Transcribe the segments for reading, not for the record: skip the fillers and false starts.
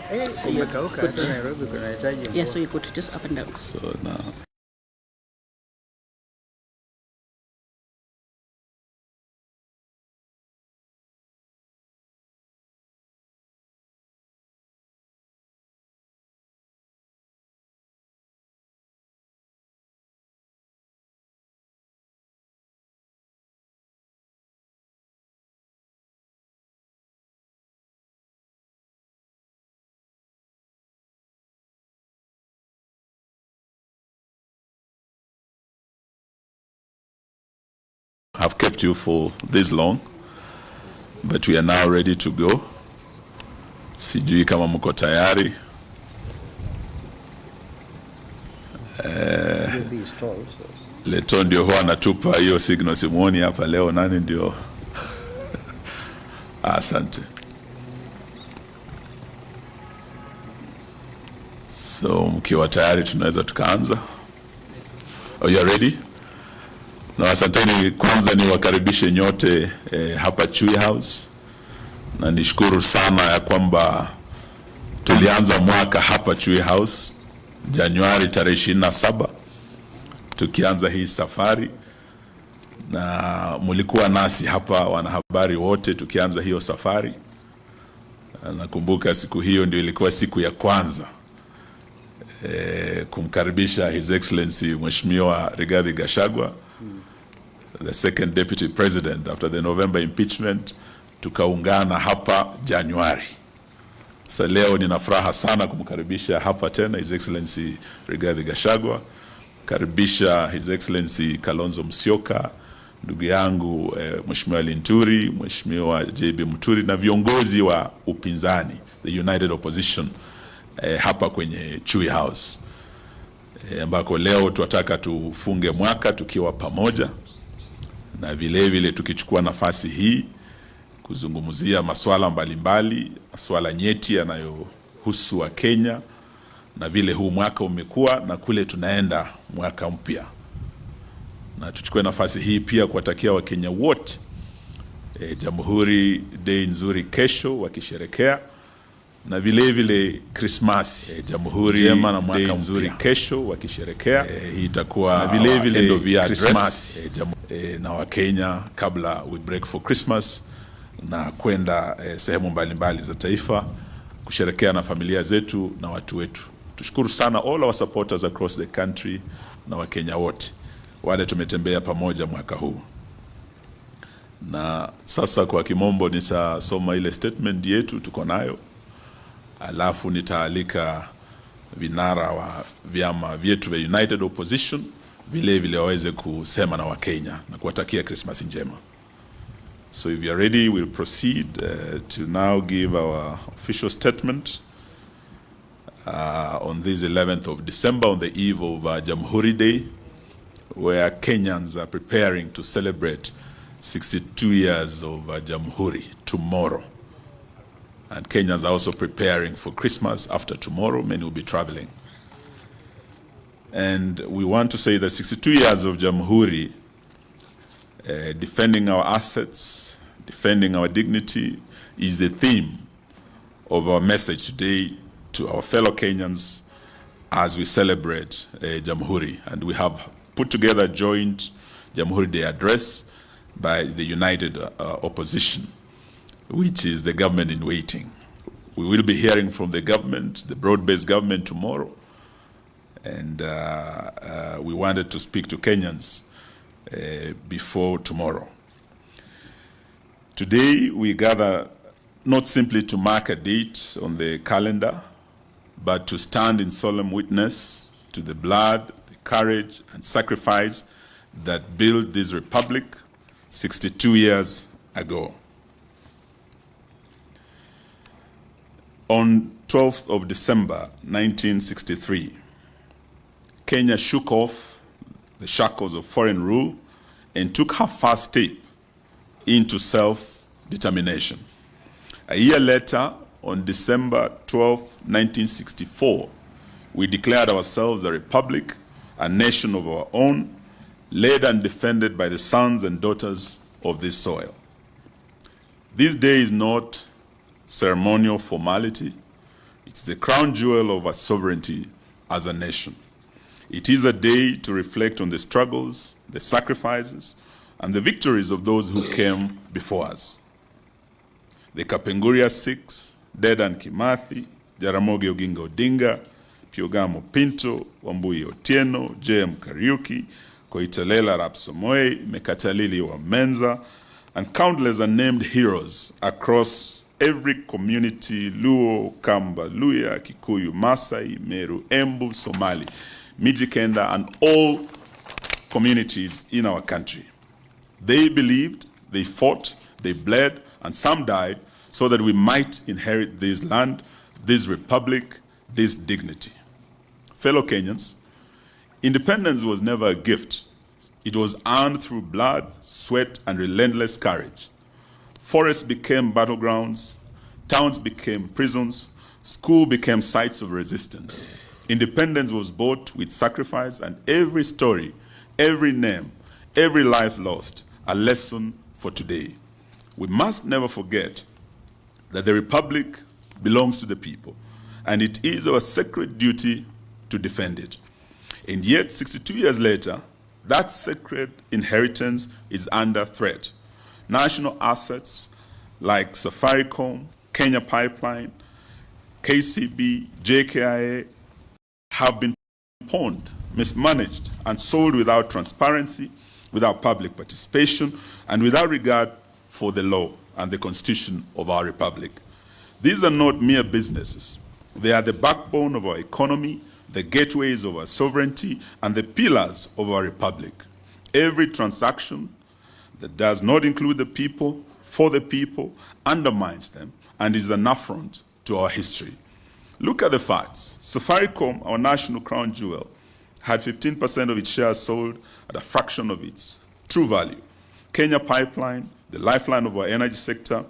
So you put, yeah, so you put just up and down. So now. Have kept you for this long, but we are now ready to go. Sijui kama mko tayari. Leto ndio huwa anatupa hiyo signal, simuoni hapa leo nani ndio. Asante. So mkiwa tayari tunaweza tukaanza. Are you ready? Na asanteni, kwanza ni wakaribishe nyote hapa Chui House. Na nishukuru sana ya kwamba tulianza mwaka hapa Chui House Januari tarehe 27 tukianza hii safari, na mulikuwa nasi hapa wanahabari wote tukianza hiyo safari. Nakumbuka siku hiyo ndio ilikuwa siku ya kwanza kumkaribisha His Excellency Mheshimiwa Rigathi Gachagua, the second deputy president after the November impeachment. Tukaungana hapa Januari. Sasa leo nina furaha sana kumkaribisha hapa tena His Excellency Rigathi Gachagua, karibisha His Excellency Kalonzo Musyoka, ndugu yangu Mheshimiwa Linturi, Mheshimiwa JB Muturi na viongozi wa upinzani, the United Opposition, hapa kwenye Chui House, ambako leo tunataka tufunge mwaka tukiwa pamoja, na vile vile tukichukua nafasi hii kuzungumzia masuala mbalimbali, masuala nyeti yanayohusu wa Kenya, na vile huu mwaka umekuwa na kule tunaenda mwaka mpya. Na tuchukue nafasi hii pia kuwatakia wa Kenya wote Jamhuri Day nzuri kesho wakisherekea, na vile vile Christmas, Jamhuri njema na mwaka nzuri kesho wakisherekea. Hii itakuwa na vile vile end of year Christmas na wa Kenya kabla we break for Christmas, na kwenda sehemu mbalimbali za taifa kusherekea na familia zetu na watu wetu. Tushukuru sana all our supporters across the country na wa Kenya wote wale tumetembea pamoja mwaka huu. Na sasa kwa kimombo nitasoma ile statement yetu tuko nayo, alafu nitaalika vinara wa vyama vyetu vya United Opposition vile vile waweze kusema na Wakenya na kuwatakia Christmas njema. So if you are ready, we'll proceed to now give our official statement on this 11th of December, on the eve of Jamhuri Day, where Kenyans are preparing to celebrate 62 years of Jamhuri tomorrow. And Kenyans are also preparing for Christmas after tomorrow. Many will be traveling. And we want to say that 62 years of Jamhuri, defending our assets, defending our dignity, is the theme of our message today to our fellow Kenyans as we celebrate Jamhuri. And we have put together a joint Jamhuri Day address by the United Opposition, which is the government in waiting. We will be hearing from the government, the broad-based government, tomorrow. And we wanted to speak to Kenyans before tomorrow. Today we gather not simply to mark a date on the calendar, but to stand in solemn witness to the blood, the courage, and sacrifice that built this republic 62 years ago. On 12th of December 1963, Kenya shook off the shackles of foreign rule and took her first step into self-determination. A year later, on December 12, 1964, we declared ourselves a republic, a nation of our own, led and defended by the sons and daughters of this soil. This day is not ceremonial formality. It's the crown jewel of our sovereignty as a nation. It is a day to reflect on the struggles, the sacrifices, and the victories of those who came before us. The Kapenguria Six, Dedan Kimathi, Jaramogi Oginga Odinga, Piogamo Pinto, Wambui Otieno, J.M. Kariuki, Koitalel Arap Samoei, Mekatalili Wamenza, and countless unnamed heroes across every community: Luo, Kamba, Luya, Kikuyu, Masai, Meru, Embu, Somali, Mijikenda, and all communities in our country. They believed, they fought, they bled, and some died so that we might inherit this land, this republic, this dignity. Fellow Kenyans, independence was never a gift. It was earned through blood, sweat, and relentless courage. Forests became battlegrounds, towns became prisons, schools became sites of resistance. Independence was bought with sacrifice, and every story, every name, every life lost, a lesson for today. We must never forget that the Republic belongs to the people, and it is our sacred duty to defend it. And yet, 62 years later, that sacred inheritance is under threat. National assets like Safaricom, Kenya Pipeline, KCB, JKIA have been pawned, mismanaged, and sold without transparency, without public participation, and without regard for the law and the constitution of our republic. These are not mere businesses. They are the backbone of our economy, the gateways of our sovereignty, and the pillars of our republic. Every transaction that does not include the people, for the people, undermines them and is an affront to our history. Look at the facts. Safaricom, our national crown jewel, had 15% of its shares sold at a fraction of its true value. Kenya Pipeline, the lifeline of our energy sector,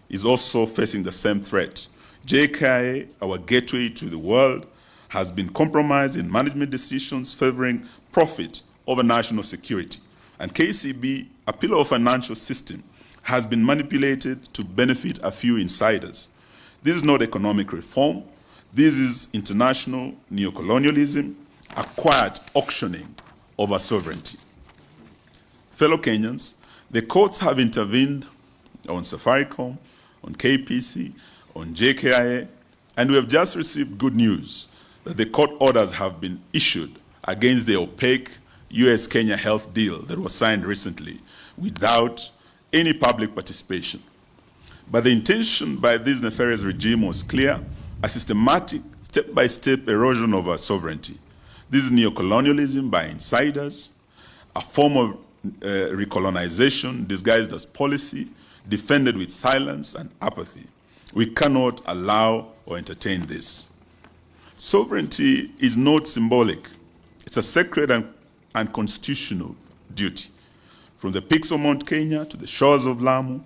is also facing the same threat. JKIA, our gateway to the world, has been compromised in management decisions favoring profit over national security. And KCB, a pillar of financial system, has been manipulated to benefit a few insiders. This is not economic reform. This is international neocolonialism, a quiet auctioning of our sovereignty. Fellow Kenyans, the courts have intervened on Safaricom, on KPC, on JKIA, and we have just received good news that the court orders have been issued against the opaque US-Kenya health deal that was signed recently without any public participation. But the intention by this nefarious regime was clear: a systematic, step-by-step erosion of our sovereignty. This is neocolonialism by insiders, a form of recolonization disguised as policy, defended with silence and apathy. We cannot allow or entertain this. Sovereignty is not symbolic. It's a sacred and constitutional duty. From the peaks of Mount Kenya to the shores of Lamu,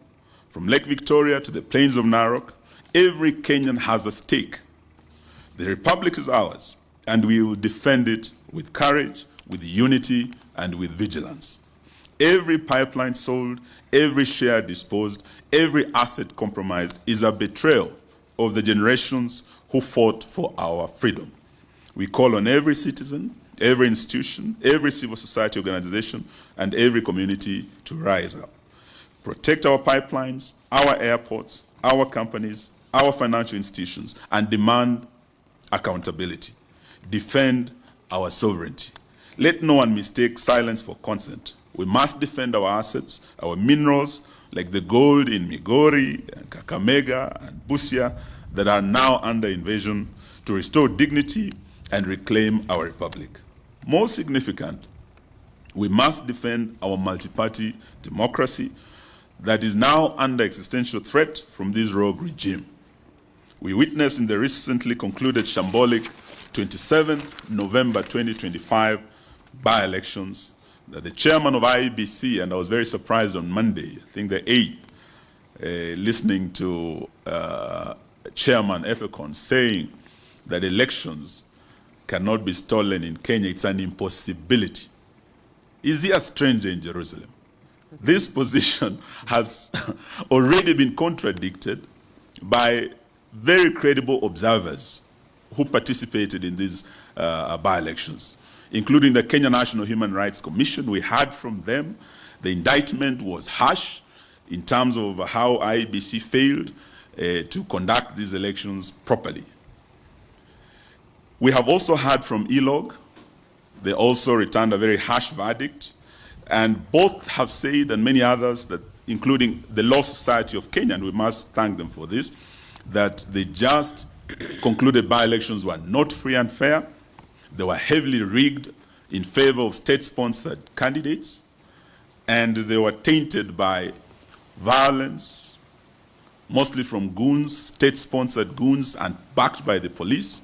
from Lake Victoria to the plains of Narok, every Kenyan has a stake. The Republic is ours, and we will defend it with courage, with unity, and with vigilance. Every pipeline sold, every share disposed, every asset compromised is a betrayal of the generations who fought for our freedom. We call on every citizen, every institution, every civil society organization, and every community to rise up. Protect our pipelines, our airports, our companies, our financial institutions, and demand accountability. Defend our sovereignty. Let no one mistake silence for consent. We must defend our assets, our minerals, like the gold in Migori and Kakamega and Busia that are now under invasion, to restore dignity and reclaim our republic. Most significant, we must defend our multi-party democracy that is now under existential threat from this rogue regime. We witnessed in the recently concluded shambolic 27th November 2025 by-elections that the chairman of IEBC, and I was very surprised on Monday, I think the 8th, listening to Chairman Ethekon saying that elections cannot be stolen in Kenya. It's an impossibility. Is he a stranger in Jerusalem? This position has already been contradicted by very credible observers who participated in these by-elections, including the Kenya National Human Rights Commission. We heard from them. The indictment was harsh in terms of how IEBC failed to conduct these elections properly. We have also heard from ELOG. They also returned a very harsh verdict. And both have said, and many others, that including the Law Society of Kenya, and we must thank them for this, that the just concluded by-elections were not free and fair. They were heavily rigged in favor of state-sponsored candidates, and they were tainted by violence, mostly from goons, state-sponsored goons, and backed by the police,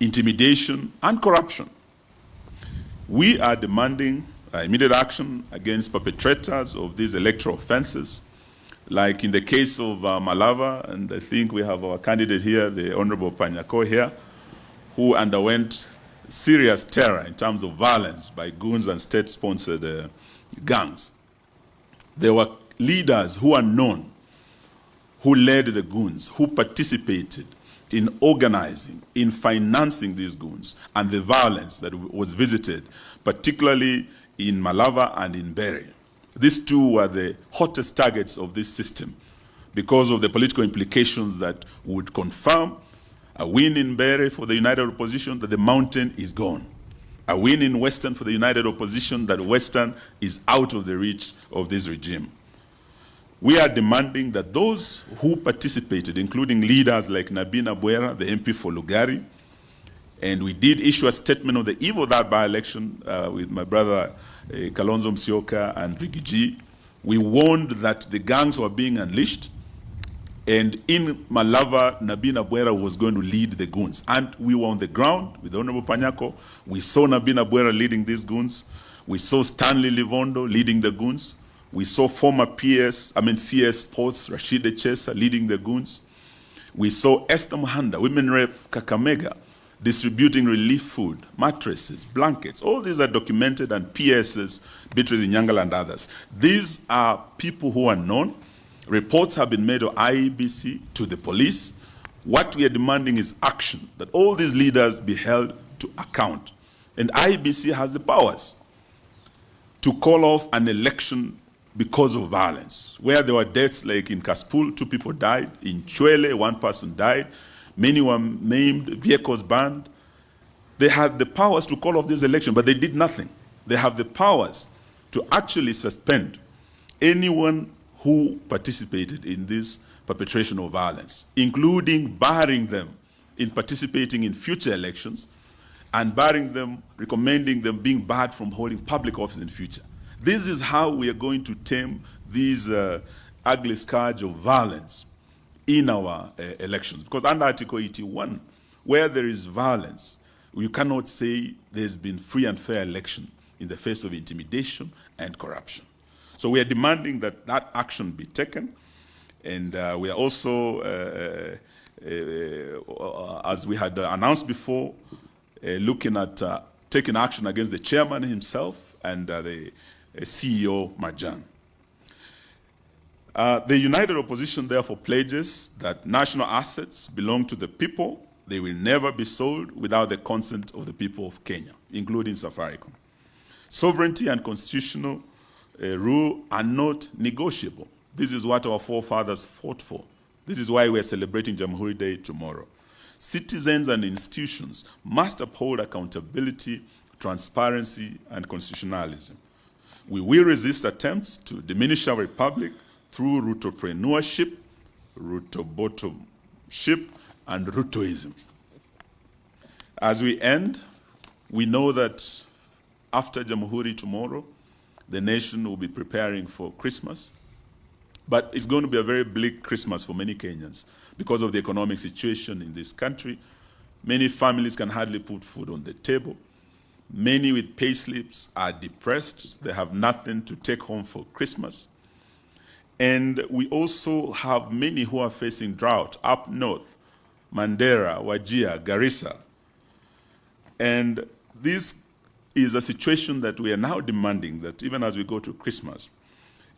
intimidation, and corruption. We are demanding immediate action against perpetrators of these electoral offenses, like in the case of Malava, and I think we have our candidate here, the Honorable Panyako here, who underwent serious terror in terms of violence by goons and state-sponsored gangs. There were leaders who are known, who led the goons, who participated in organizing, in financing these goons, and the violence that was visited, particularly in Malava and in Bere. These two were the hottest targets of this system because of the political implications that would confirm a win in Bere for the United Opposition, that the mountain is gone. A win in Western for the United Opposition, that Western is out of the reach of this regime. We are demanding that those who participated, including leaders like Nabina Bwera, the MP for Lugari, and we did issue a statement on the eve of that by-election with my brother KALONZO Musyoka and RIGATHI. We warned that the gangs were being unleashed, and in Malava, Nabina Bwera was going to lead the goons. And we were on the ground with Honorable Panyako. We saw Nabina Bwera leading these goons. We saw Stanley Livondo leading the goons. We saw former CS Sports, Rashid Echesa leading the goons. We saw Esther Muhanda, Women Rep Kakamega, distributing relief food, mattresses, blankets. All these are documented, and PSs, Beatrice Inyangala and others. These are people who are known. Reports have been made of IEBC to the police. What we are demanding is action, that all these leaders be held to account. And IEBC has the powers to call off an election because of violence, where there were deaths like in Kaspul, 2 people died, in Chwele, 1 person died, many were maimed, vehicles burned. They had the powers to call off this election, but they did nothing. They have the powers to actually suspend anyone who participated in this perpetration of violence, including barring them in participating in future elections and barring them, recommending them being barred from holding public office in future. This is how we are going to tame these ugly scourge of violence in our elections. Because under Article 81, where there is violence, you cannot say there's been free and fair election in the face of intimidation and corruption. So we are demanding that that action be taken. And we are also, as we had announced before, looking at taking action against the chairman himself and the CEO Marjan. The United Opposition therefore pledges that national assets belong to the people. They will never be sold without the consent of the people of Kenya, including Safaricom. Sovereignty and constitutional rule are not negotiable. This is what our forefathers fought for. This is why we are celebrating Jamhuri Day tomorrow. Citizens and institutions must uphold accountability, transparency, and constitutionalism. We will resist attempts to diminish our republic through Rutopreneurship, Rutobotomship, and Rutoism. As we end, we know that after Jamhuri tomorrow, the nation will be preparing for Christmas. But it's going to be a very bleak Christmas for many Kenyans because of the economic situation in this country. Many families can hardly put food on the table. Many with pay slips are depressed. They have nothing to take home for Christmas. And we also have many who are facing drought up north, Mandera, Wajir, Garissa. And this is a situation that we are now demanding that even as we go to Christmas,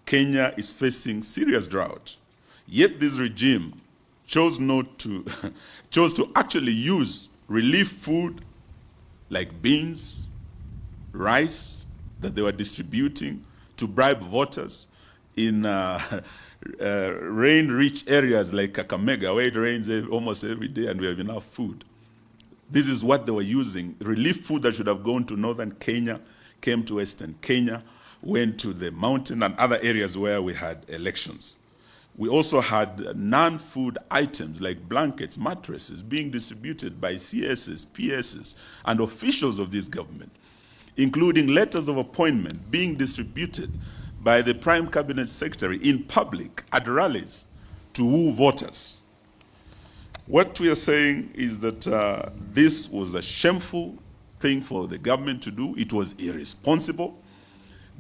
Kenya is facing serious drought. Yet this regime chose to actually use relief food like beans, rice that they were distributing to bribe voters in rain-rich areas like Kakamega, where it rains almost every day and we have enough food. This is what they were using. Relief food that should have gone to northern Kenya came to western Kenya, went to the mountain and other areas where we had elections. We also had non-food items like blankets, mattresses being distributed by CSs, PSs, and officials of this government, including letters of appointment being distributed by the Prime Cabinet Secretary in public at rallies to woo voters. What we are saying is that this was a shameful thing for the government to do. It was irresponsible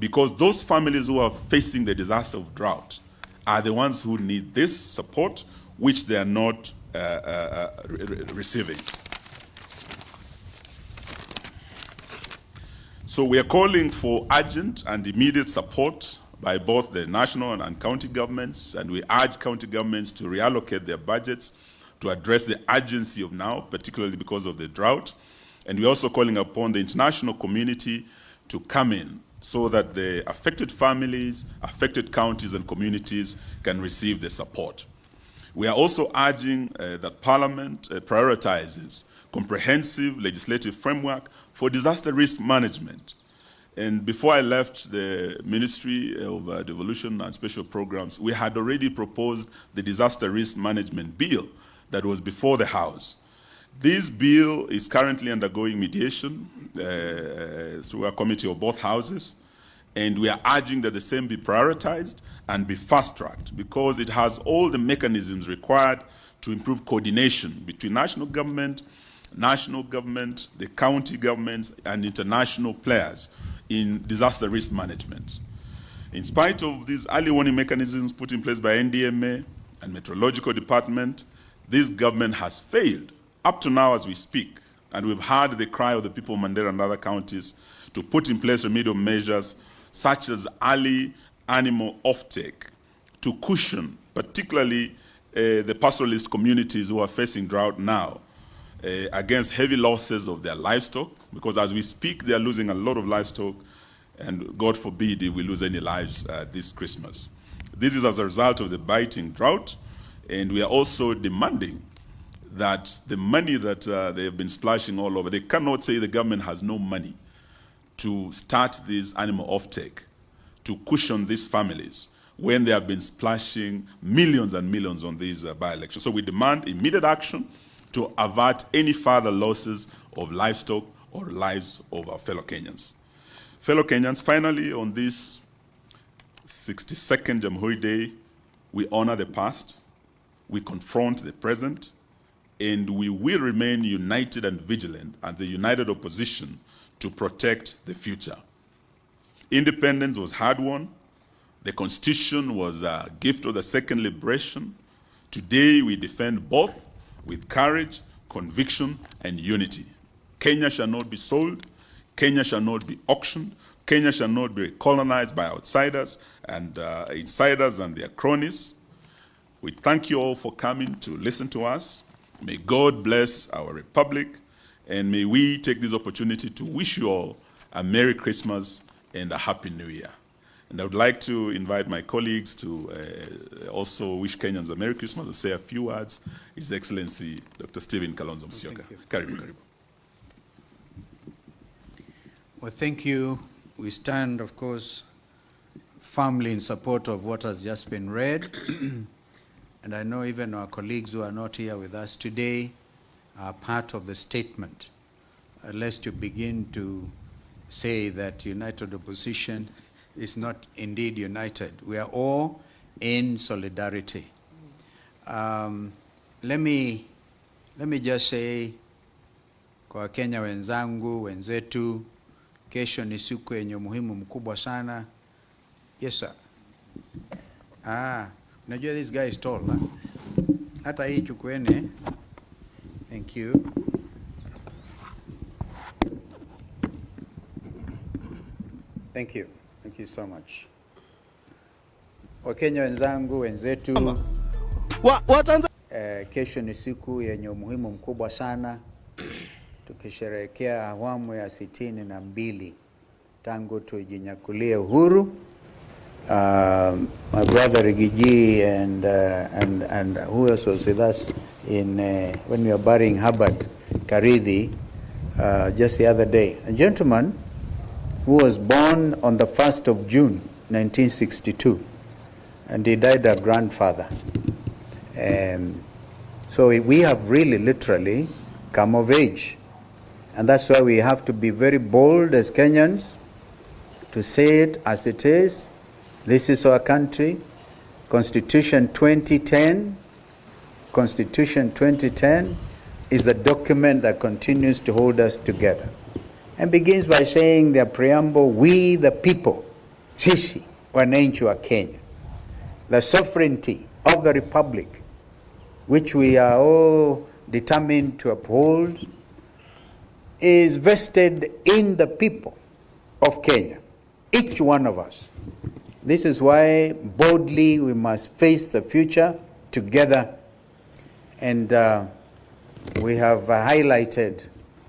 because those families who are facing the disaster of drought are the ones who need this support, which they are not receiving. So we are calling for urgent and immediate support by both the national and county governments, and we urge county governments to reallocate their budgets to address the urgency of now, particularly because of the drought. And we're also calling upon the international community to come in so that the affected families, affected counties and communities can receive the support. We are also urging that Parliament prioritizes comprehensive legislative framework for disaster risk management. And before I left the Ministry of Devolution and Special Programs, we had already proposed the disaster risk management bill that was before the House. This bill is currently undergoing mediation through a committee of both houses, and we are urging that the same be prioritized and be fast-tracked because it has all the mechanisms required to improve coordination between national government, the county governments, and international players in disaster risk management. In spite of these early warning mechanisms put in place by NDMA and Meteorological Department, this government has failed up to now as we speak, and we've heard the cry of the people of Mandera and other counties to put in place remedial measures such as early animal offtake to cushion particularly the pastoralist communities who are facing drought now against heavy losses of their livestock, because as we speak they are losing a lot of livestock, and God forbid if we lose any lives this Christmas. This is as a result of the biting drought, and we are also demanding that the money that they have been splashing all over, they cannot say the government has no money to start this animal offtake, to cushion these families when they have been splashing millions and millions on these by-elections. So we demand immediate action to avert any further losses of livestock or lives of our fellow Kenyans. Fellow Kenyans, finally, on this 62nd Jamhuri Day, we honor the past, we confront the present, and we will remain united and vigilant and the united opposition to protect the future. Independence was hard-won. The Constitution was a gift of the second liberation. Today, we defend both with courage, conviction, and unity. Kenya shall not be sold. Kenya shall not be auctioned. Kenya shall not be colonized by outsiders and insiders and their cronies. We thank you all for coming to listen to us. May God bless our republic, and may we take this opportunity to wish you all a Merry Christmas and a Happy New Year. And I would like to invite my colleagues to also wish Kenyans a Merry Christmas and say a few words. His Excellency, Dr. Stephen Kalonzo Musyoka. Karibu, karibu. Well, thank you. We stand, of course, firmly in support of what has just been read. And I know even our colleagues who are not here with us today are part of the statement. Unless to begin to say that united opposition is not indeed united. We are all in solidarity. Let me just say kwa Kenya wenzangu, wenzetu, kesho ni siku yenye muhimu mkubwa sana. Yes, sir. Unajua this guy is tall. Hata hii chukuene. Thank you. Thank you. Thank you so much. Wakenya wenzangu, wenzetu. Kesho ni siku yenye umuhimu mkubwa sana, tukisherehekea awamu ya 62 tangu tujinyakulie uhuru. My brother Rigiji and who else was with us in when we were burying Hubbard Karidhi just the other day. A gentleman who was born on the 1st of June 1962, and he died a grandfather. So we have really literally come of age, and that's why we have to be very bold as Kenyans to say it as it is. This is our country. Constitution 2010 is the document that continues to hold us together, and begins by saying the preamble, we the people, sisi wananchi wa Kenya, the sovereignty of the republic, which we are all determined to uphold, is vested in the people of Kenya, each one of us. This is why boldly we must face the future together, and we have highlighted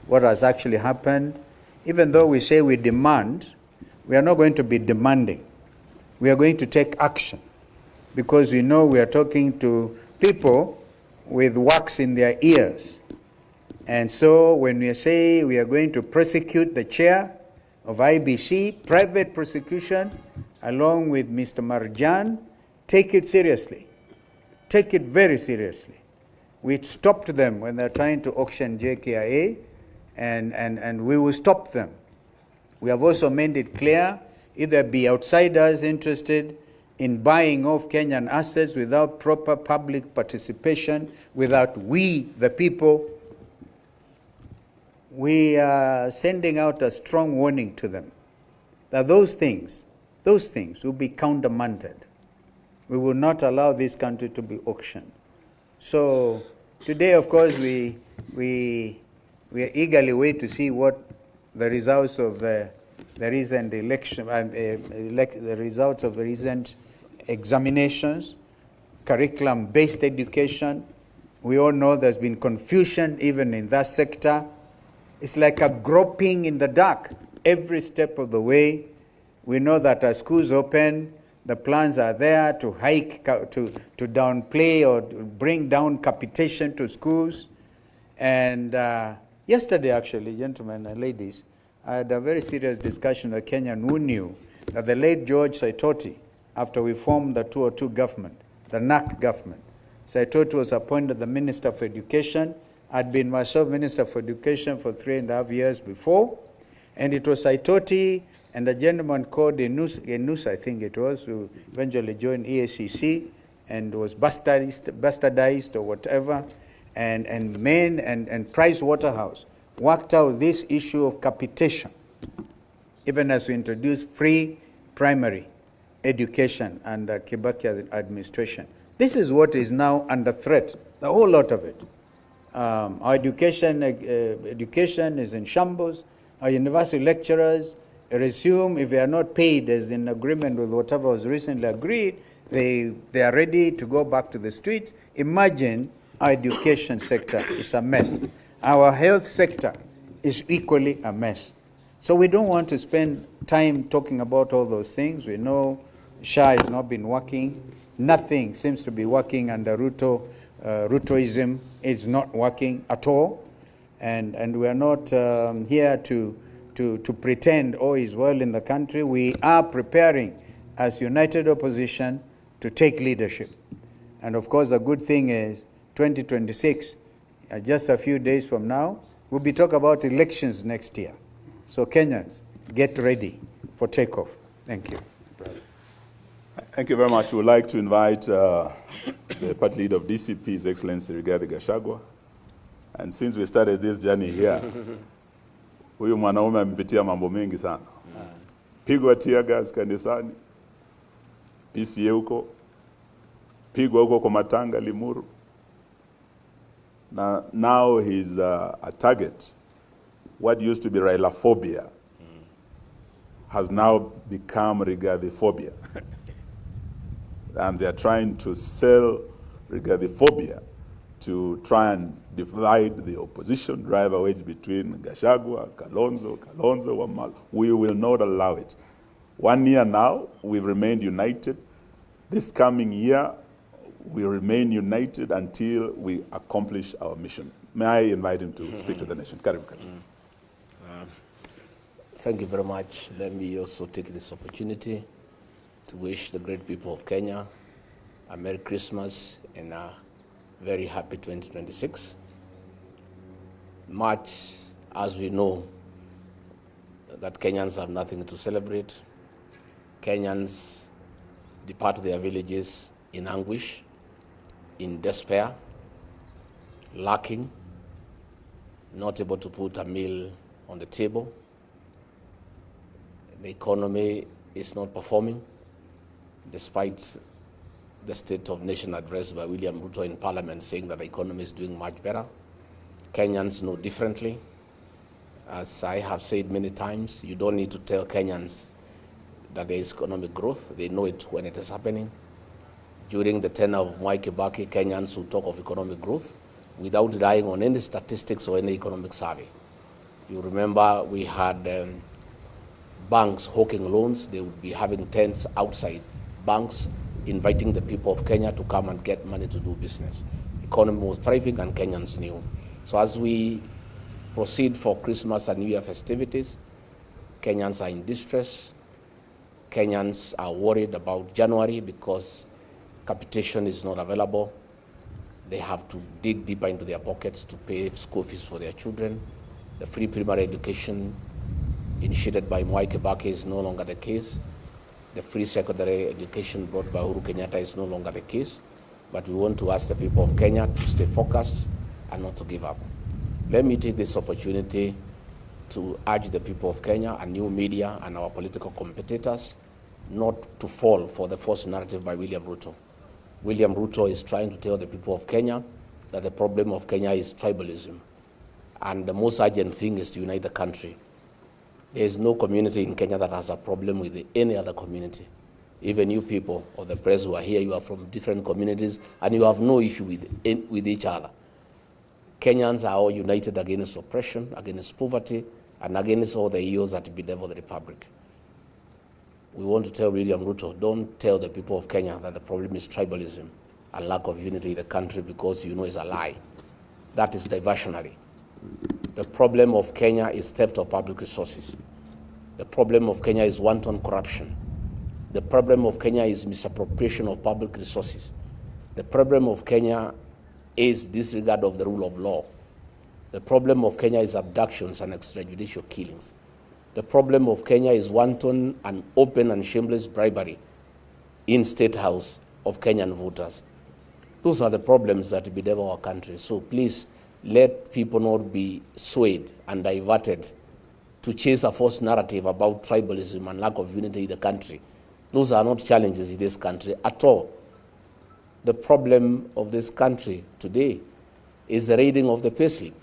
what has actually happened. Even though we say we demand, we are not going to be demanding. We are going to take action, because we know we are talking to people with wax in their ears. And so when we say we are going to prosecute the chair of IBC, private prosecution, along with Mr. Marjan, take it seriously. Take it very seriously. We stopped them when they're trying to auction JKIA, and we will stop them. We have also made it clear, either be outsiders interested in buying off Kenyan assets without proper public participation, without we, the people. We are sending out a strong warning to them that those things will be countermanded. We will not allow this country to be auctioned. So today, of course, we eagerly wait to see what the results of the recent election, the results of the recent examinations, curriculum-based education. We all know there's been confusion even in that sector. It's like a groping in the dark every step of the way. We know that as schools open, the plans are there to downplay or to bring down capitation to schools. And yesterday, actually, gentlemen and ladies, I had a very serious discussion with a Kenyan who knew that the late George Saitoti, after we formed the 202 government, the NAC government, Saitoti was appointed the Minister for Education. I'd been myself Minister for Education for 3.5 years before, and it was Saitoti and a gentleman called Enus, I think it was, who eventually joined EACC and was bastardized or whatever, and Price Waterhouse worked out this issue of capitation, even as we introduced free primary education under Kibaki's administration. This is what is now under threat, the whole lot of it. Our education is in shambles. Our university lecturers resume, if they are not paid as in agreement with whatever was recently agreed, they are ready to go back to the streets. Imagine our education sector is a mess. Our health sector is equally a mess. So we don't want to spend time talking about all those things. We know SHA has not been working. Nothing seems to be working under Rutoism. It's not working at all. And we are not here to pretend all is well in the country. We are preparing as united opposition to take leadership. And of course, the good thing is 2026, just a few days from now, we'll be talking about elections next year. So Kenyans, get ready for takeoff. Thank you. Thank you very much. We would like to invite the party leader of DCP, His Excellency RIGATHI GACHAGUA. And since we started this journey here, huyu mwanaume amepitia mambo mengi sana. Pigwa tear gas kanisani, PCA huko, pigwa huko kwa Matanga, Limuru. Now he's a target. What used to be Railaphobia has now become Rigathi-phobia. And they're trying to sell Rigathi-phobia to try and divide the opposition, drive a wedge between GACHAGUA, KALONZO, WAMALWA. We will not allow it. 1 year now, we've remained united. This coming year, we remain united until we accomplish our mission. May I invite him to speak to the nation? Karibu. Thank you very much. Let me also take this opportunity to wish the great people of Kenya a Merry Christmas and a very happy 2026. Much as we know that Kenyans have nothing to celebrate, Kenyans depart their villages in anguish, in despair, lacking, not able to put a meal on the table. The economy is not performing, despite the State of Nation address by William Ruto in Parliament saying that the economy is doing much better. Kenyans know differently. As I have said many times, you don't need to tell Kenyans that there is economic growth. They know it when it is happening. During the tenure of Mwai Kibaki, Kenyans who talk of economic growth without relying on any statistics or any economic survey. You remember we had banks hawking loans. They would be having tents outside banks, inviting the people of Kenya to come and get money to do business. Economy was thriving and Kenyans knew. So as we proceed for Christmas and New Year festivities, Kenyans are in distress. Kenyans are worried about January because capitation is not available. They have to dig deeper into their pockets to pay school fees for their children. The free primary education initiated by Mwai Kibaki is no longer the case. The free secondary education brought by Uhuru Kenyatta is no longer the case. But we want to ask the people of Kenya to stay focused and not to give up. Let me take this opportunity to urge the people of Kenya and new media and our political competitors not to fall for the false narrative by William Ruto. William Ruto is trying to tell the people of Kenya that the problem of Kenya is tribalism. And the most urgent thing is to unite the country. There is no community in Kenya that has a problem with any other community. Even you people of the press who are here, you are from different communities and you have no issue with each other. Kenyans are all united against oppression, against poverty, and against all the evils that bedevil the Republic. We want to tell William Ruto, don't tell the people of Kenya that the problem is tribalism and lack of unity in the country, because you know it's a lie. That is diversionary. The problem of Kenya is theft of public resources. The problem of Kenya is wanton corruption. The problem of Kenya is misappropriation of public resources. The problem of Kenya is disregard of the rule of law. The problem of Kenya is abductions and extrajudicial killings. The problem of Kenya is wanton and open and shameless bribery in State House of Kenyan voters. Those are the problems that bedevil our country. So please, let people not be swayed and diverted to chase a false narrative about tribalism and lack of unity in the country. Those are not challenges in this country at all. The problem of this country today is the raiding of the payslip.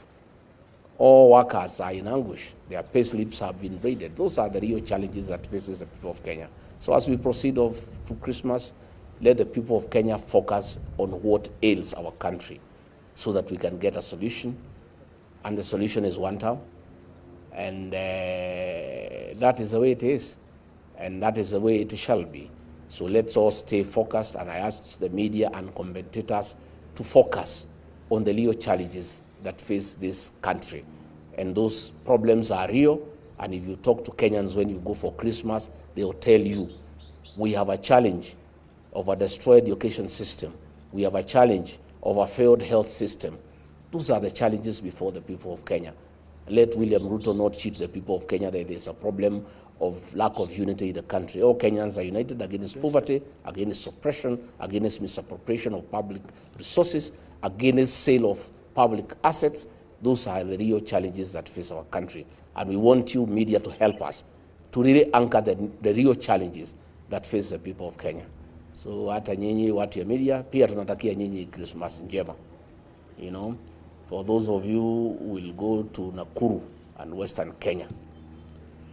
All workers are in anguish. Their payslips have been raided. Those are the real challenges that faces the people of Kenya. So as we proceed to Christmas, let the people of Kenya focus on what ails our country, so that we can get a solution. And the solution is one term. And that is the way it is. And that is the way it shall be. So let's all stay focused. And I ask the media and commentators to focus on the real challenges that face this country. And those problems are real. And if you talk to Kenyans when you go for Christmas, they'll tell you, we have a challenge of a destroyed education system. We have a challenge of a failed health system. Those are the challenges before the people of Kenya. Let William Ruto not cheat the people of Kenya that there's a problem of lack of unity in the country. All Kenyans are united against poverty, against oppression, against misappropriation of public resources, against sale of public assets. Those are the real challenges that face our country. And we want you, media, to help us to really anchor the real challenges that face the people of Kenya. So hata nyinyi watu ya media, pia tunatakia nyinyi Christmas njema. You know, for those of you who will go to Nakuru and Western Kenya,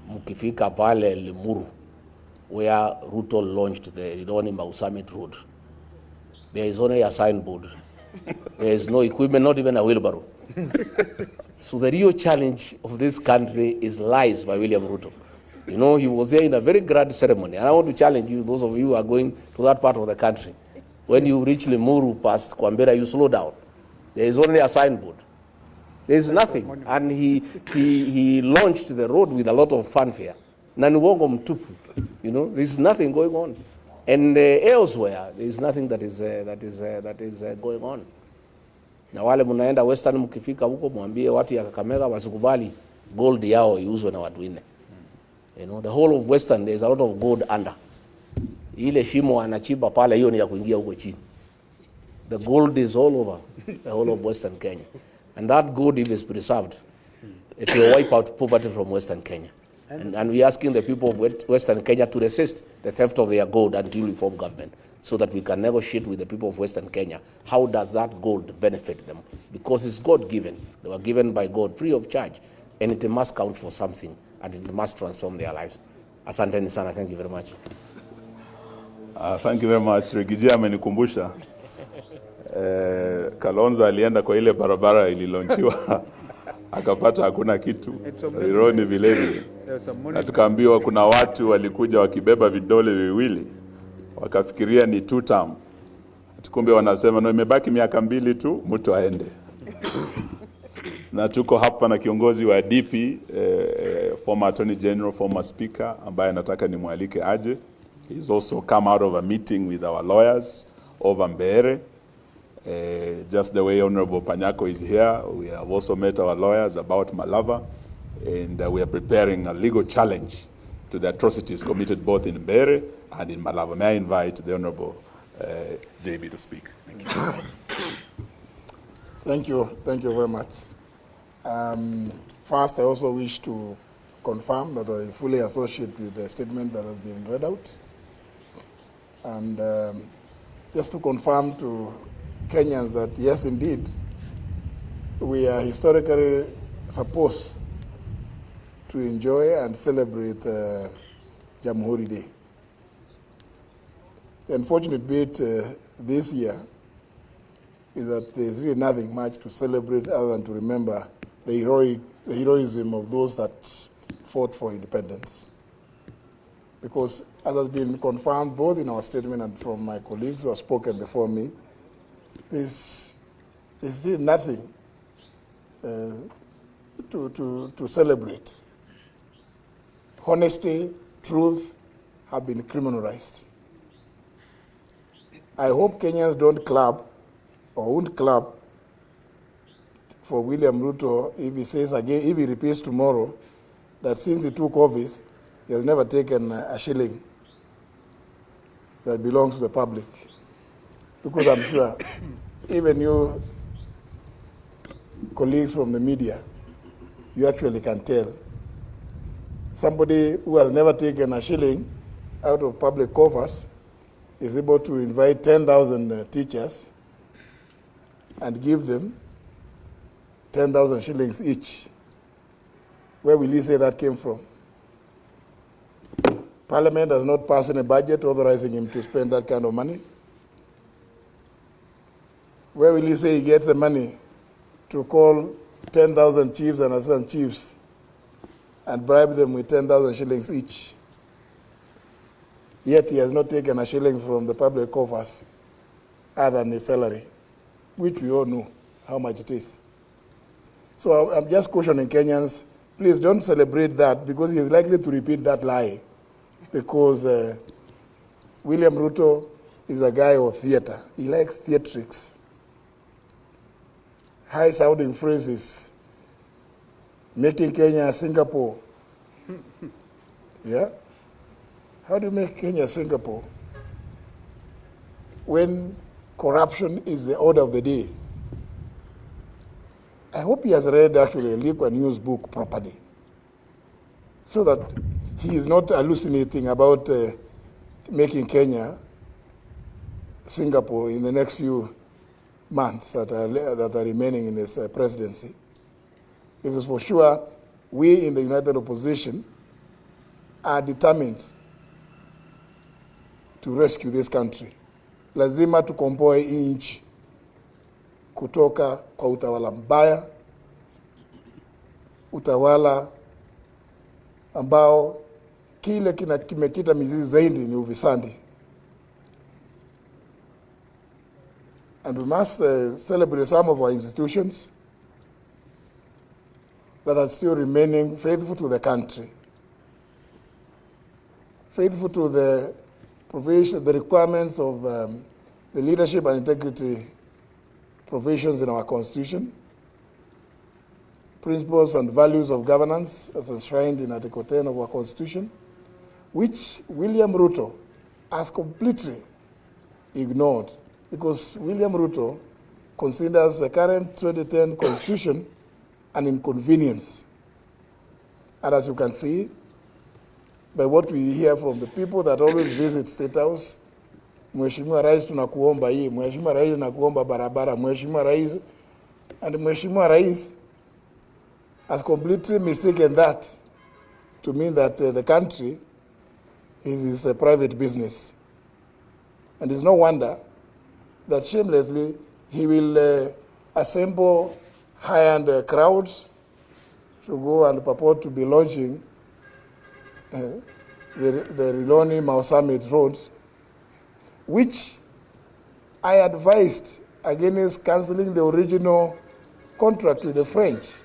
mkifika pale Limuru, where Ruto launched the Rironi Mau Summit Road, there is only a signboard There is no equipment, not even a wheelbarrow. So the real challenge of this country is lies by William Ruto. You know, he was there in a very grand ceremony. And I want to challenge you, those of you who are going to that part of the country. When you reach Limuru past Kwambera, you slow down. There is only a signboard. There is nothing. And he launched the road with a lot of fanfare. Nanuwongo mtupu. You know, there is nothing going on. And elsewhere, there is nothing that is going on. Na wale munaenda Western, mkifika huko mwambie watu ya Kakamega wasikubali gold yao iuzwe na watu wengine. You know, the whole of Western, there is a lot of gold under. Ile shimo anachimba pale, hiyo ni ya kuingia huko chini. The gold is all over the whole of Western Kenya. And that gold, if it's preserved, it will wipe out poverty from Western Kenya. And we're asking the people of Western Kenya to resist the theft of their gold until we form government, so that we can negotiate with the people of Western Kenya. How does that gold benefit them? Because it's God-given. They were given by God free of charge. And it must count for something, and it must transform their lives. Asanteni sana, thank you very much. Thank you very much. Rigiji amenikumbusha. Kalonzo alienda kwa ile barabara ililonchiwa. Akapata hakuna kitu. Rironi vile vile. Na tukaambiwa kuna watu walikuja wakibeba vidole viwili. Wakafikiria ni 2 term. Tukumbe wanasema no, imebaki miaka 2 tu mtu aende. Na tuko hapa na kiongozi wa DP, former Attorney General, former Speaker, ambaye nataka nimwalike aje. He's also come out of a meeting with our lawyers over Mbeere. Just the way Honorable Panyako is here, we have also met our lawyers about Malava, and we are preparing a legal challenge to the atrocities committed both in Mbeere and in Malava. May I invite the Honorable JB to speak. Thank you. Thank you very much. First, I also wish to confirm that I fully associate with the statement that has been read out. And just to confirm to Kenyans that, yes, indeed, we are historically supposed to enjoy and celebrate Jamhuri Day. The unfortunate bit this year is that there's really nothing much to celebrate other than to remember the heroism of those that fought for independence. Because as has been confirmed both in our statement and from my colleagues who have spoken before me, there's really nothing to celebrate. Honesty, truth have been criminalized. I hope Kenyans don't clap or won't clap for William Ruto if he says again, if he repeats tomorrow, that since he took office, he has never taken a shilling that belongs to the public. Because I'm sure even you colleagues from the media, you actually can tell. Somebody who has never taken a shilling out of public coffers is able to invite 10,000 teachers and give them 10,000 shillings each. Where will he say that came from? Parliament has not passed any budget authorizing him to spend that kind of money. Where will he say he gets the money to call 10,000 chiefs and assistant chiefs and bribe them with 10,000 shillings each? Yet he has not taken a shilling from the public coffers other than his salary, which we all know how much it is. So I'm just cautioning Kenyans, please don't celebrate that, because he is likely to repeat that lie. Because William Ruto is a guy of theater. He likes theatrics. High-sounding phrases, making Kenya Singapore. Yeah? How do you make Kenya Singapore when corruption is the order of the day? I hope he has read actually a Lee Kuan Yew's book properly, so that he is not hallucinating about making Kenya Singapore in the next few months that are remaining in his presidency. Because for sure, we in the United Opposition are determined to rescue this country. Lazima tukomboe nchi. kutoka kwa utawala mbaya, utawala ambao kile kimekita mizizi zaidi ni ufisadi. And we must celebrate some of our institutions that are still remaining faithful to the country, faithful to the provision, the requirements of the leadership and integrity provisions in our Constitution, principles and values of governance as enshrined in Article 10 of our Constitution, which William Ruto has completely ignored, because William Ruto considers the current 2010 Constitution an inconvenience. And as you can see, by what we hear from the people that always visit State House, Mheshimiwa Rais tunakuomba hii, Mheshimiwa Rais nakuomba barabara, Mheshimiwa Rais, and Mheshimiwa Rais has completely mistaken that to mean that the country is a private business. And it's no wonder that shamelessly he will assemble high-end crowds to go and purport to be launching the Riloni-Mau Summit Road, which I advised against cancelling the original contract with the French,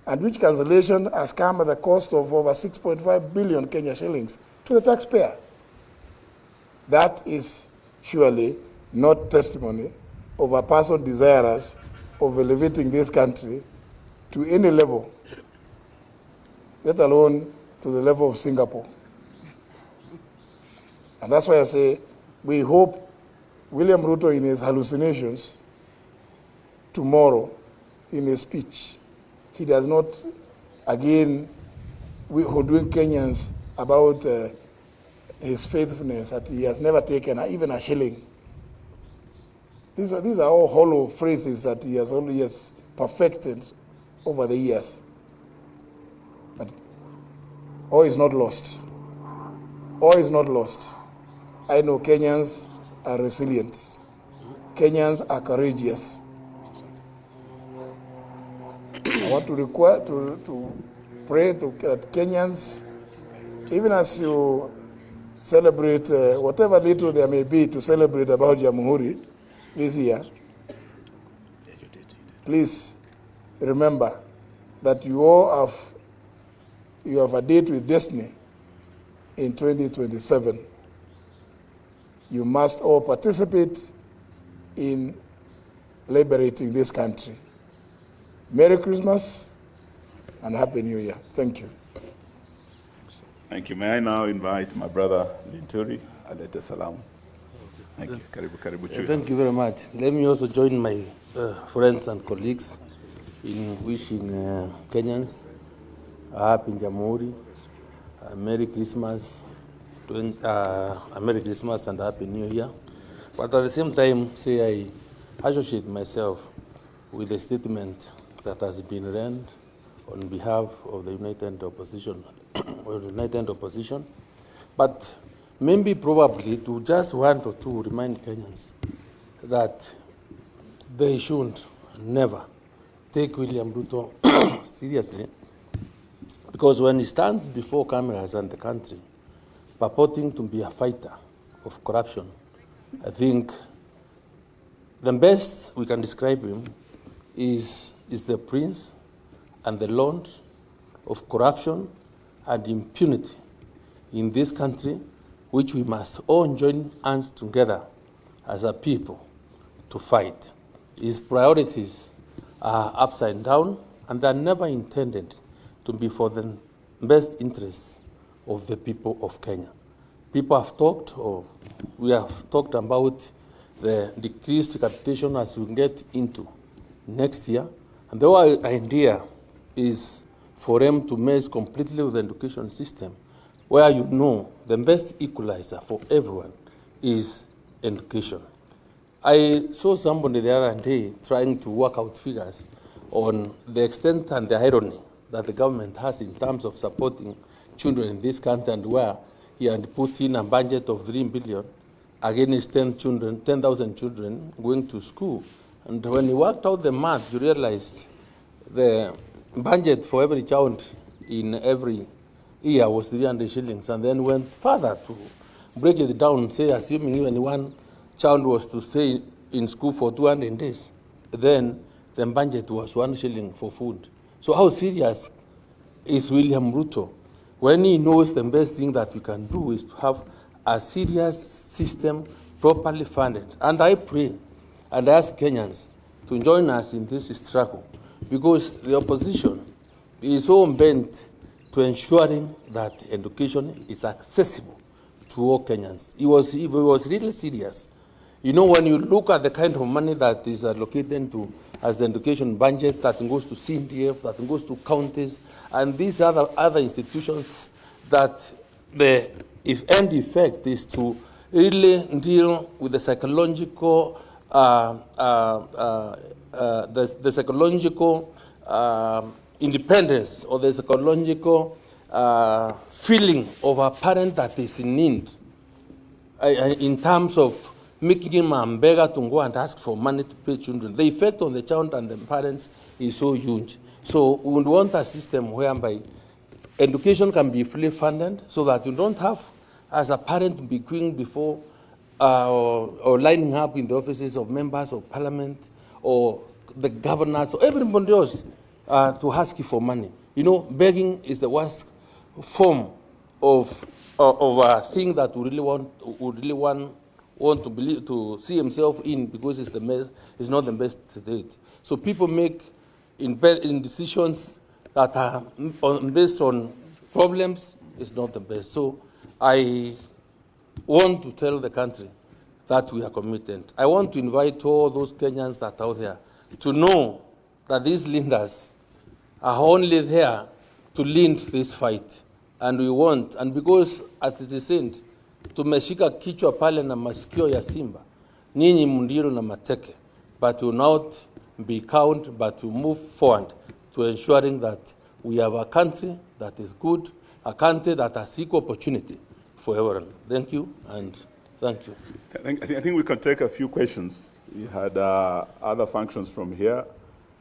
and which cancellation has come at the cost of over 6.5 billion Kenya shillings to the taxpayer. That is surely not testimony of a person desirous of elevating this country to any level, let alone to the level of Singapore. And that's why I say we hope William Ruto, in his hallucinations tomorrow, in his speech, he does not again hoodwink Kenyans about his faithfulness, that he has never taken even a shilling. These are all hollow phrases that he has always perfected over the years. But all is not lost. All is not lost. I know Kenyans are resilient. Kenyans are courageous. I want to pray that Kenyans, even as you celebrate whatever little there may be to celebrate about Jamhuri this year, please remember that you have a date with destiny in 2027. You must all participate in liberating this country. Merry Christmas and Happy New Year. Thank you. Thank you. May I now invite my brother Linturi, alete salam. Thank you. Karibu Chui. Thank you very much. Let me also join my friends and colleagues in wishing Kenyans a happy Jamhuri, a Merry Christmas, a Merry Christmas and a Happy New Year. But at the same time, say I associate myself with the statement that has been read on behalf of the United Opposition, but maybe probably to just want or to remind Kenyans that they should never take William Ruto seriously, because when he stands before cameras and the country purporting to be a fighter of corruption, I think the best we can describe him is the prince and the lord of corruption and impunity in this country, which we must all join hands together as a people to fight. His priorities are upside down, and they're never intended to be for the best interests of the people of Kenya. People have talked, or we have talked about the decreased capitation as we get into next year, and the whole idea is for them to mess completely with the education system, where you know the best equalizer for everyone is education. I saw somebody the other day trying to work out figures on the extent and the irony that the government has in terms of supporting children in this country, and where he had put in a budget of 3 billion against 10,000 children going to school And when you worked out the math, you realized the budget for every child in every year was 300 shillings, and then went further to break it down, say, assuming even one child was to stay in school for 200 days, then the budget was 1 shilling for food. So how serious is William Ruto when he knows the best thing that we can do is to have a serious system properly funded? And I pray and I ask Kenyans to join us in this struggle, because the opposition is so bent to ensuring that education is accessible to all Kenyans. It was really serious. You know, when you look at the kind of money that is allocated to as the education budget, that goes to CDF, that goes to counties, and these other institutions, that the end effect is to really deal with the psychological independence, or the psychological feeling of a parent that is in need, in terms of making him a beggar to go and ask for money to pay children. The effect on the child and the parents is so huge. So we would want a system whereby education can be fully funded, so that you don't have, as a parent, be queuing before or lining up in the offices of members of parliament or the governors or everybody else to ask you for money. You know, begging is the worst form of a thing that we really want to believe, to see himself in, because it's not the best state. So people make in decisions that are based on problems is not the best. So I want to tell the country that we are committed. I want to invite all those Kenyans that are out there to know that these leaders are only there to lead this fight. And we want, and because at the end, tumeshika kichwa pale na masikio ya simba, nyinyi mundiro na mateke, but will not be cowed, but will move forward to ensuring that we have a country that is good, a country that has equal opportunity for everyone. Thank you, and thank you. I think we can take a few questions. We had other functions from here.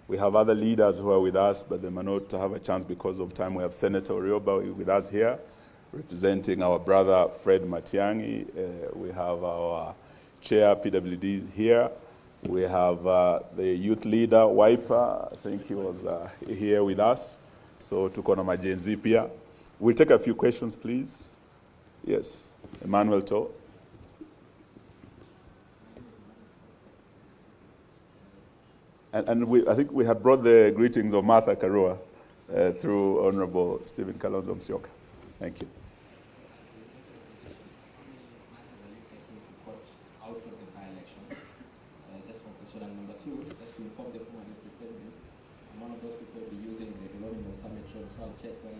We have other leaders who are with us, but they may not have a chance because of time. We have Senator Orioba with us here, representing our brother Fred Matiang'i. We have our chair, PWD, here. We have the youth leader, Wiper. I think he was here with us. So tuko na majenzi pia. We'll take a few questions, please. Yes, Emmanuel To. And I think we had brought the greetings of Martha Karua through Honorable Stephen Kalonzo Musyoka. Thank you. Out of the by-election, just for question. And number two, just to inform the former deputy president, I'm one of those people who be using the Colonial Summit Road, so I'll check when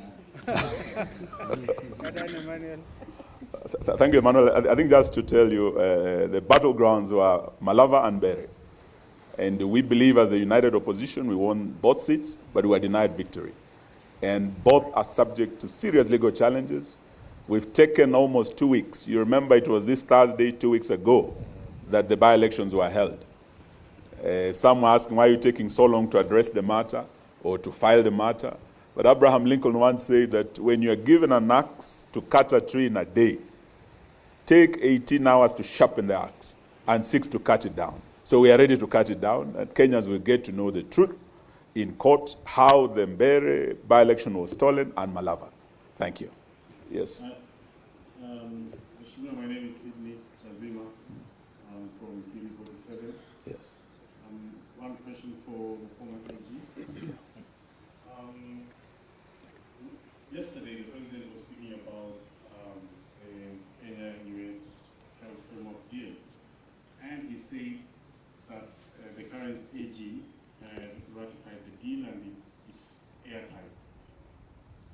Thank you, Emmanuel. I think just to tell you, the battlegrounds were Malava and Bere. And we believe as a united opposition, we won both seats, but we were denied victory. And both are subject to serious legal challenges. We've taken almost 2 weeks. You remember it was this Thursday, 2 weeks ago, that the by-elections were held. Some were asking, why are you taking so long to address the matter or to file the matter? But Abraham Lincoln once said that when you are given an axe to cut a tree in a day, take 18 hours to sharpen the axe and 6 to cut it down. So we are ready to cut it down, and Kenyans will get to know the truth in court, how the Mbere by-election was stolen, and Malava. Thank you. Yes. My name is Ismi Chazima. I'm from TV 47. Yes. One question for the former AG. Yesterday, the president was speaking about the Kenya-US health framework deal, and he said that the current AG ratified the deal and it's airtight.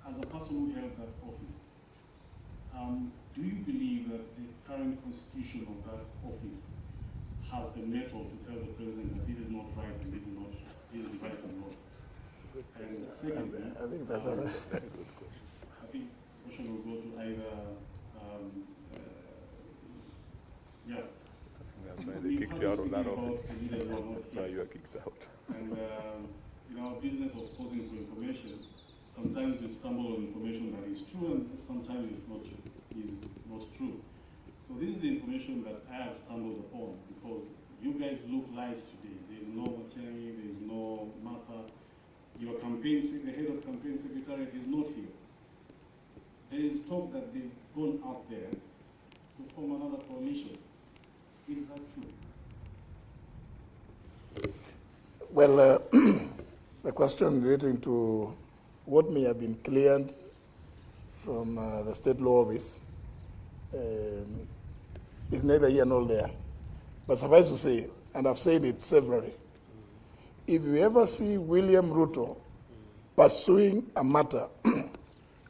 As a person who held that office, do you believe that the current constitution of that office has the metal to tell the president that this is not right and this is right and wrong? And secondly, I think that's a very good question. I think the question will go to either, That's why they kicked you out of that about office. the leaders who are not Now here. you are kicked out. And in our business of sourcing for information, sometimes we stumble on information that is true and sometimes it's not true. So this is the information that I have stumbled upon because you guys look live today. There is no Matiang'i, there is no Martha. Your campaign, the head of campaign secretariat is not here. There is talk that they've gone out there to form another coalition. Is that true? Well, the question relating to what may have been cleared from the state law office is neither here nor there. But suffice to say, and I've said it severally, if you ever see William Ruto pursuing a matter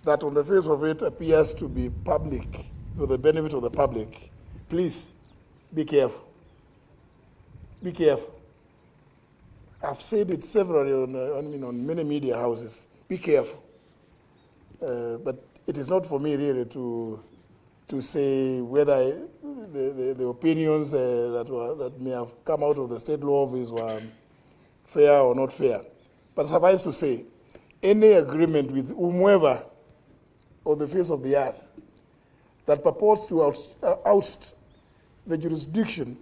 that on the face of it appears to be public, for the benefit of the public, please be careful. Be careful. I've said it severally on many media houses. Be careful. But it is not for me really to say whether the opinions that may have come out of the state law office were fair or not fair. But suffice to say, any agreement with whomever on the face of the earth that purports to oust the jurisdiction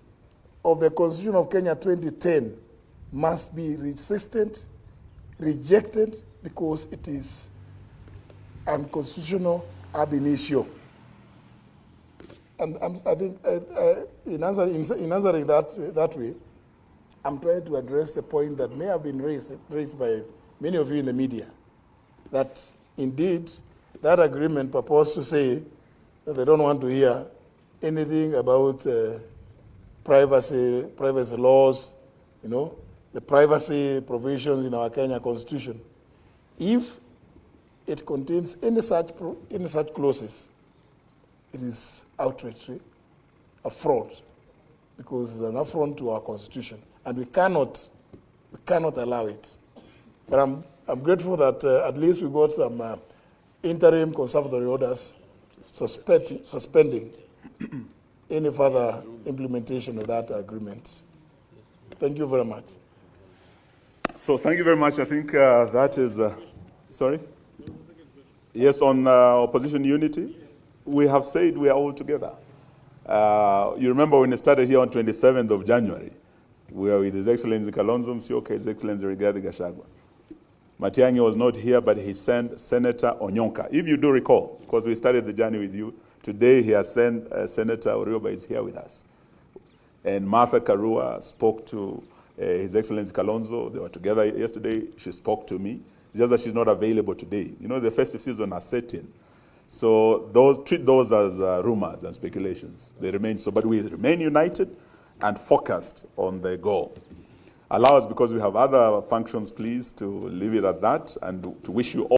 of the Constitution of Kenya 2010 must be resisted, rejected, because it is unconstitutional ab initio. And I think in answering that way, I'm trying to address the point that may have been raised by many of you in the media, that indeed that agreement purports to say that they don't want to hear anything about privacy laws, the privacy provisions in our Kenya Constitution. If it contains any such clauses, it is outrage, a fraud, because it's an affront to our Constitution, and we cannot allow it. But I'm grateful that at least we got some interim conservatory orders suspending any further implementation of that agreement. Thank you very much. So thank you very much. I think that is, sorry? Yes, on opposition unity, we have said we are all together. You remember when it started here on 27th of January, we were with His Excellency KALONZO Musyoka, His Excellency RIGATHI GACHAGUA. Matiang'i was not here, but he sent Senator Onyonka. If you do recall, because we started the journey with you, today he has sent Senator Orioba is here with us. And Martha Karua spoke to His Excellency KALONZO. They were together yesterday. She spoke to me. It's just that she's not available today. The festive season has set in. So treat those as rumors and speculations. They remain so, but we remain united and focused on the goal. Allow us, because we have other functions, please, to leave it at that and to wish you all